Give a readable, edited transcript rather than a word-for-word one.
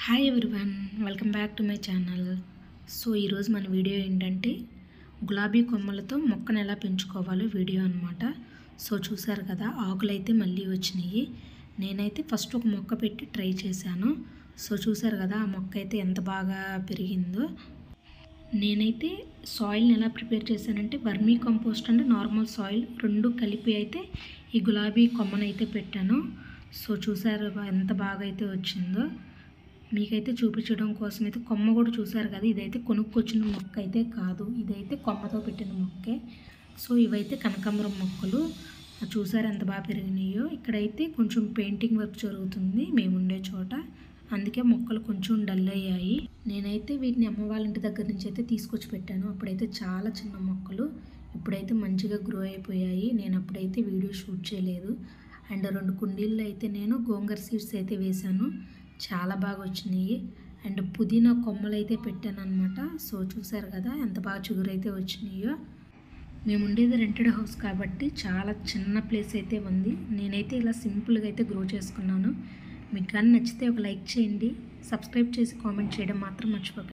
Hi everyone, welcome back to my channel. So ఈరోజు మన video ఏంటంటే గులాబీ కొమ్మలతో మొక్కను ఎలా పెంచుకోవాలో వీడియో అనమాట. సో చూసారు కదా, ఆకులు అయితే మళ్ళీ వచ్చినాయి. నేనైతే ఫస్ట్ ఒక మొక్క పెట్టి ట్రై చేశాను. సో చూసారు కదా, ఆ మొక్క అయితే ఎంత బాగా పెరిగిందో. నేనైతే సాయిల్ని ఎలా ప్రిపేర్ చేశానంటే vermi compost and normal soil రెండు కలిపి అయితే ఈ గులాబీ కొమ్మనైతే పెట్టాను. సో చూసారు ఎంత బాగా అయితే వచ్చిందో. మీకైతే చూపించడం కోసం అయితే కొమ్మ కూడా చూసారు కదా, ఇదైతే కొనుక్కొచ్చిన మొక్క అయితే కాదు, ఇదైతే కొమ్మతో పెట్టిన మొక్కే. సో ఇవైతే కనకాంబరం మొక్కలు చూసారు ఎంత బాగా పెరిగినాయో. ఇక్కడైతే కొంచెం పెయింటింగ్ వర్క్ జరుగుతుంది మేము ఉండే చోట, అందుకే మొక్కలు కొంచెం డల్ అయ్యాయి. నేనైతే వీటిని అమ్మ వాళ్ళ ఇంటి దగ్గర నుంచి అయితే తీసుకొచ్చి పెట్టాను. అప్పుడైతే చాలా చిన్న మొక్కలు, ఇప్పుడైతే మంచిగా గ్రో అయిపోయాయి. నేను అప్పుడైతే వీడియో షూట్ చేయలేదు. అండ్ 2 కుండీల్లో అయితే నేను గోంగూర సీడ్స్ అయితే వేశాను, చాలా బాగా వచ్చినాయి. అండ్ పుదీనా కొమ్మలు అయితే పెట్టాను అనమాట. సో చూసారు కదా ఎంత బాగా చిగురైతే వచ్చినాయో. మేము ఉండేది రెంటెడ్ హౌస్ కాబట్టి చాలా చిన్న ప్లేస్ అయితే ఉంది. నేనైతే ఇలా సింపుల్గా అయితే గ్రో చేసుకున్నాను. మీకు కానీ నచ్చితే ఒక లైక్ చేయండి, సబ్స్క్రైబ్ చేసి కామెంట్ చేయడం మాత్రం మర్చిపోకండి.